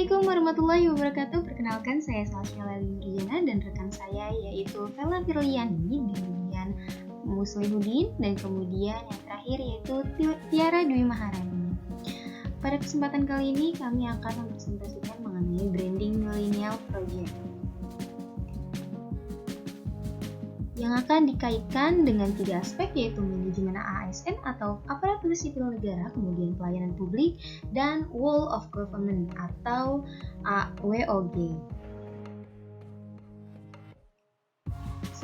Assalamualaikum warahmatullahi wabarakatuh. Perkenalkan, saya Salsya Laliurjana dan rekan saya yaitu Vela Firliani, kemudian Muslihuddin, dan kemudian yang terakhir yaitu Tiara Dwi Maharani. Pada kesempatan kali ini kami akan mempresentasikan mengenai Branding Millennial Project yang akan dikaitkan dengan 3 aspek, yaitu manajemen ASN atau aparatur sipil negara, kemudian pelayanan publik, dan Whole of Government atau WOG.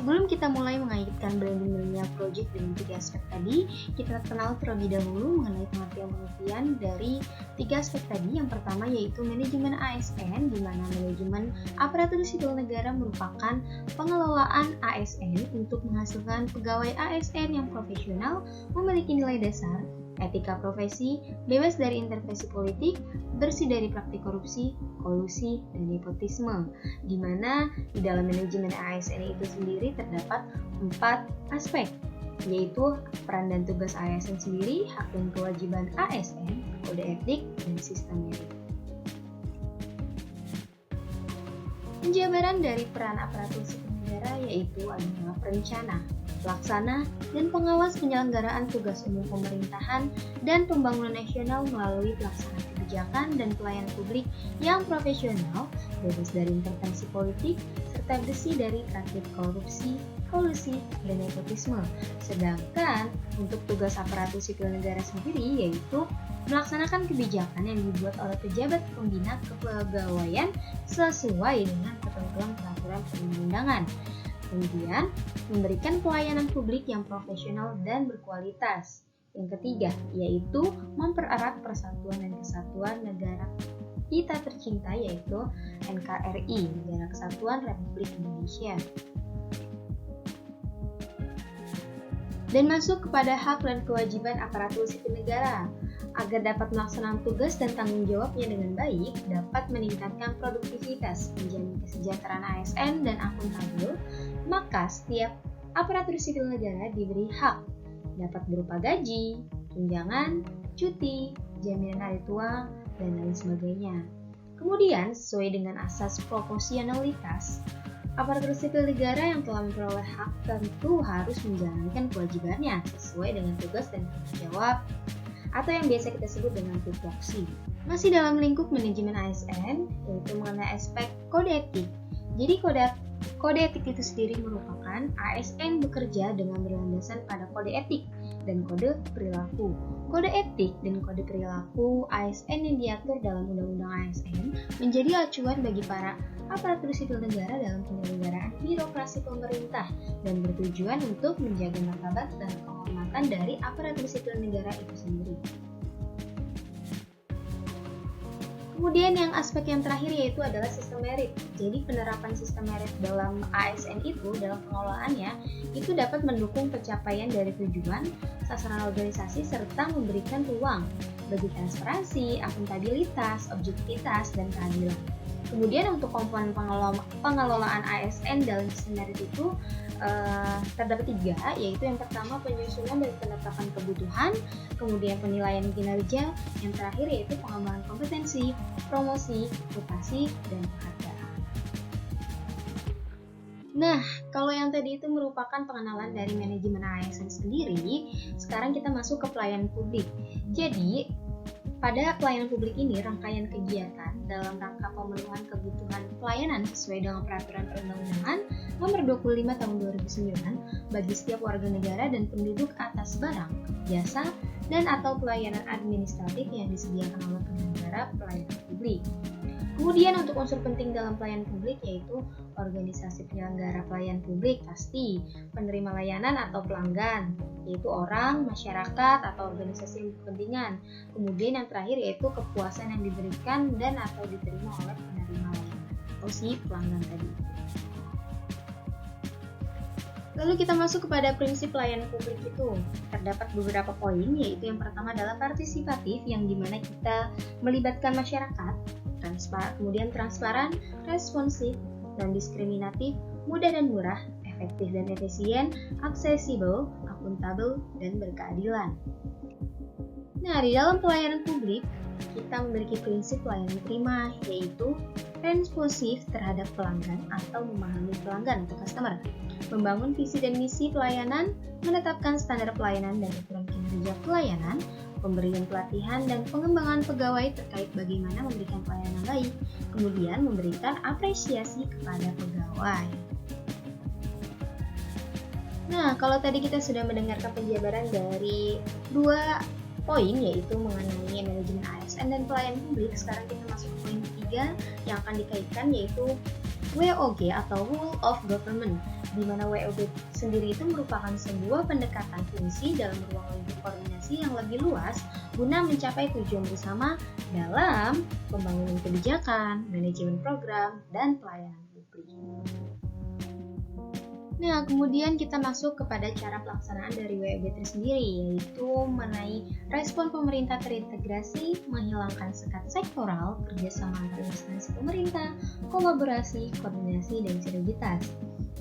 Sebelum kita mulai mengaitkan Branding Millennial Project dengan 3 aspek tadi, kita kenal terlebih dahulu mengenai pengertian dari 3 aspek tadi. Yang pertama yaitu manajemen ASN, di mana manajemen aparatur sipil negara merupakan pengelolaan ASN untuk menghasilkan pegawai ASN yang profesional, memiliki nilai dasar, etika profesi, bebas dari intervensi politik, bersih dari praktik korupsi, kolusi, dan nepotisme, di mana di dalam manajemen ASN itu sendiri terdapat 4 aspek, yaitu peran dan tugas ASN sendiri, hak dan kewajiban ASN, kode etik, dan sistem merit. Penjabaran dari peran aparatur sipil negara yaitu adalah perencana, pelaksana, dan pengawas penyelenggaraan tugas umum pemerintahan dan pembangunan nasional melalui pelaksanaan kebijakan dan pelayanan publik yang profesional, bebas dari intervensi politik, serta bersih dari praktik korupsi, kolusi, dan nepotisme. Sedangkan untuk tugas aparatur sipil negara sendiri yaitu melaksanakan kebijakan yang dibuat oleh pejabat pembina kepegawaian sesuai dengan ketentuan peraturan perundang-undangan. Kemudian, memberikan pelayanan publik yang profesional dan berkualitas. Yang ketiga, yaitu mempererat persatuan dan kesatuan negara kita tercinta, yaitu NKRI, Negara Kesatuan Republik Indonesia. Dan masuk kepada hak dan kewajiban aparatur sipil negara. Agar dapat melaksanakan tugas dan tanggung jawabnya dengan baik, dapat meningkatkan produktivitas, menjamin kesejahteraan ASN dan akuntabel, maka setiap aparatur sipil negara diberi hak, dapat berupa gaji, tunjangan, cuti, jaminan hari tua, dan lain sebagainya. Kemudian, sesuai dengan asas proporsionalitas, aparatur sipil negara yang telah memperoleh hak tentu harus menjalankan kewajibannya sesuai dengan tugas dan tanggung jawab, atau yang biasa kita sebut dengan tupoksi. Masih dalam lingkup manajemen ASN, yaitu mengenai aspek kode etik. Jadi kode etik itu sendiri merupakan ASN bekerja dengan berlandasan pada kode etik dan kode perilaku. Kode etik dan kode perilaku ASN yang diatur dalam Undang-Undang ASN menjadi acuan bagi para aparatur sipil negara dalam penyelenggaraan birokrasi pemerintah dan bertujuan untuk menjaga martabat dan kehormatan dari aparatur sipil negara itu sendiri. Kemudian yang aspek yang terakhir yaitu adalah sistem merit. Jadi penerapan sistem merit dalam ASN itu dalam pengelolaannya itu dapat mendukung pencapaian dari tujuan, sasaran organisasi serta memberikan ruang bagi transparansi, akuntabilitas, objektivitas, dan keadilan. Kemudian untuk komponen pengelolaan ASN dalam sistem merit itu terdapat 3, yaitu yang pertama penyusunan dan penetapan kebutuhan, kemudian penilaian kinerja, yang terakhir yaitu pengembangan kompetensi, promosi, rotasi, dan penghargaan. Nah, kalau yang tadi itu merupakan pengenalan dari manajemen ASN sendiri, sekarang kita masuk ke pelayanan publik. Jadi, pada pelayanan publik ini, rangkaian kegiatan dalam rangka pemenuhan kebutuhan pelayanan sesuai dengan peraturan perundang-undangan nomor 25 tahun 2009 bagi setiap warga negara dan penduduk atas barang, jasa, dan atau pelayanan administratif yang disediakan oleh penyelenggara pelayanan publik. Kemudian untuk unsur penting dalam pelayanan publik yaitu organisasi penyelenggara pelayanan publik pasti, penerima layanan atau pelanggan, yaitu orang, masyarakat, atau organisasi yang berkepentingan. Kemudian yang terakhir yaitu kepuasan yang diberikan dan atau diterima oleh penerima layanan atau si pelanggan tadi. Lalu kita masuk kepada prinsip pelayanan publik itu. Terdapat beberapa poin, yaitu yang pertama adalah partisipatif, yang dimana kita melibatkan masyarakat, kemudian transparan, responsif, non-diskriminatif, mudah dan murah, efektif dan efisien, aksesibel, akuntabel, dan berkeadilan. Nah, di dalam pelayanan publik, kita memiliki prinsip pelayanan prima, yaitu responsif terhadap pelanggan atau memahami pelanggan atau customer, membangun visi dan misi pelayanan, menetapkan standar pelayanan dan aturan kinerja pelayanan, pemberian pelatihan dan pengembangan pegawai terkait bagaimana memberikan pelayanan baik, kemudian memberikan apresiasi kepada pegawai. Nah, kalau tadi kita sudah mendengarkan penjabaran dari 2 poin, yaitu mengenai manajemen ASN dan pelayanan publik, sekarang kita masuk ke poin ketiga yang akan dikaitkan, yaitu WOG atau Rule of Government, di mana WOG sendiri itu merupakan sebuah pendekatan fungsi dalam ruang lingkup koordinasi yang lebih luas guna mencapai tujuan bersama dalam pembangunan kebijakan, manajemen program, dan pelayanan publik. Nah, kemudian kita masuk kepada cara pelaksanaan dari WOG itu sendiri, yaitu mengenai respon pemerintah terintegrasi, menghilangkan sekat sektoral, kerjasama antar instansi pemerintah, kolaborasi, koordinasi, dan sinergitas.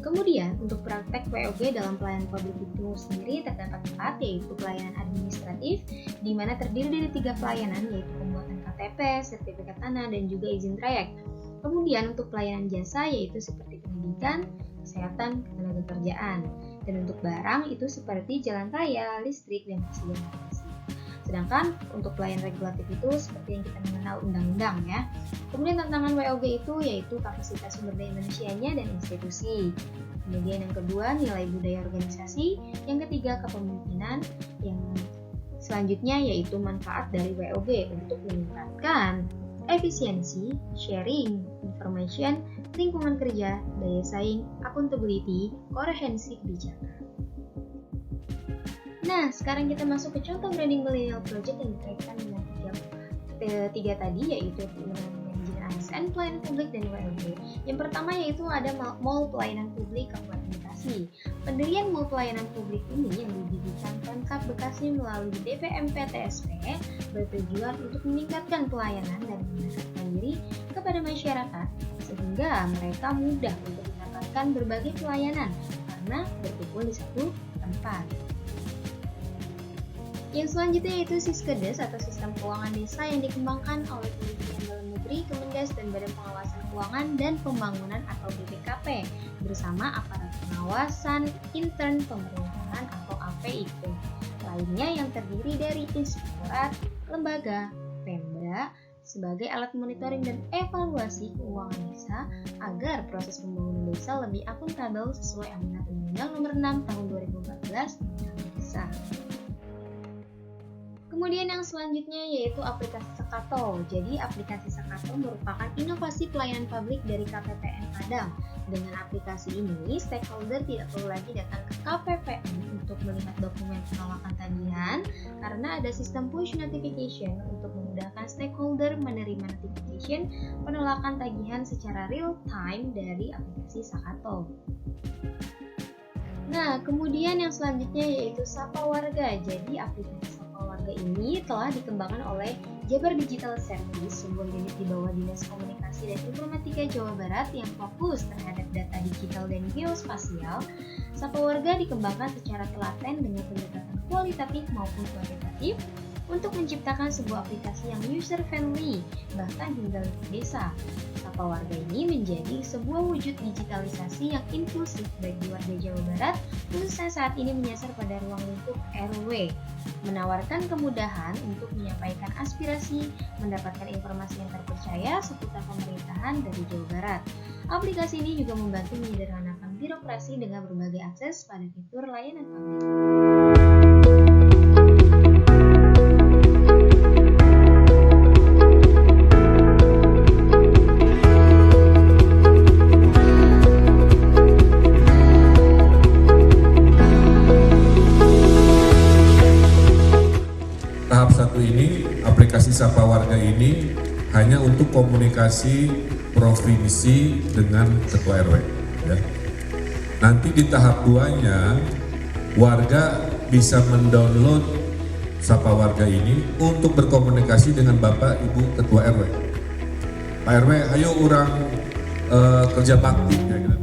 Kemudian, untuk praktek WOG dalam pelayanan publik itu sendiri terdapat 4, yaitu pelayanan administratif, di mana terdiri dari 3 pelayanan, yaitu pembuatan KTP, sertifikat tanah, dan juga izin trayek. Kemudian untuk pelayanan jasa, yaitu seperti pendidikan, kesehatan, ketenagakerjaan, dan untuk barang itu seperti jalan raya, listrik, dan fasilitas. Sedangkan untuk pelayanan regulatif itu seperti yang kita mengenal undang-undang ya. Kemudian tantangan WOG itu yaitu kapasitas sumber daya manusianya dan institusi. Kemudian yang kedua nilai budaya organisasi, yang ketiga kepemimpinan, yang selanjutnya yaitu manfaat dari WOG untuk meningkatkan efisiensi, sharing, information, lingkungan kerja, daya saing, accountability, koherensi kebijakan. Nah, sekarang kita masuk ke contoh branding millennial project yang dikaitkan dengan tiga tadi, yaitu manajemen ASN, pelayanan publik, dan WOG. Yang pertama yaitu ada Mall Pelayanan Publik Kabupaten Bekasi. Pendirian Mall Pelayanan Publik ini yang didirikan Pemkab Bekasi melalui DPMP-TSP bertujuan untuk meningkatkan pelayanan dan mendekatkan diri kepada masyarakat sehingga mereka mudah untuk mendapatkan berbagai pelayanan karena berkumpul di satu tempat. Yang selanjutnya yaitu Siskedes atau Sistem Keuangan Desa yang dikembangkan oleh Kementerian Dalam Negeri, Kemendes, dan Badan Pengawasan Keuangan dan Pembangunan atau BPKP bersama aparat pengawasan intern pemerintahan atau APIK lainnya yang terdiri dari inspektorat, lembaga, Pemda sebagai alat monitoring dan evaluasi keuangan desa agar proses pembangunan desa lebih akuntabel sesuai amanat Undang-Undang Nomor 6 Tahun 2014 tentang desa. Kemudian yang selanjutnya yaitu aplikasi Sakato. Jadi aplikasi Sakato merupakan inovasi pelayanan publik dari KPPN Padang. Dengan aplikasi ini, stakeholder tidak perlu lagi datang ke KPPN untuk melihat dokumen penolakan tagihan karena ada sistem push notification untuk memudahkan stakeholder menerima notification penolakan tagihan secara real time dari aplikasi Sakato. Nah, kemudian yang selanjutnya yaitu Sapa Warga. Jadi aplikasi Warga ini telah dikembangkan oleh Jabar Digital Service, sebuah unit di bawah Dinas Komunikasi dan Informatika Jawa Barat yang fokus terhadap data digital dan geospasial. Sapa Warga dikembangkan secara telaten dengan pendekatan kualitatif maupun kuantitatif untuk menciptakan sebuah aplikasi yang user-friendly, bahkan hingga desa. Sapa Warga ini menjadi sebuah wujud digitalisasi yang inklusif bagi warga Jawa Barat, khususnya saat ini menyasar pada ruang lingkup RW, menawarkan kemudahan untuk menyampaikan aspirasi, mendapatkan informasi yang terpercaya seputar pemerintahan dari Jawa Barat. Aplikasi ini juga membantu menyederhanakan birokrasi dengan berbagai akses pada fitur layanan publik. Tahap 1 ini, aplikasi Sapa Warga ini hanya untuk komunikasi provinsi dengan ketua RW. Ya. Nanti di tahap 2-nya, warga bisa mendownload Sapa Warga ini untuk berkomunikasi dengan Bapak Ibu Ketua RW. Pak RW, ayo orang kerja bakti. Ya, gitu.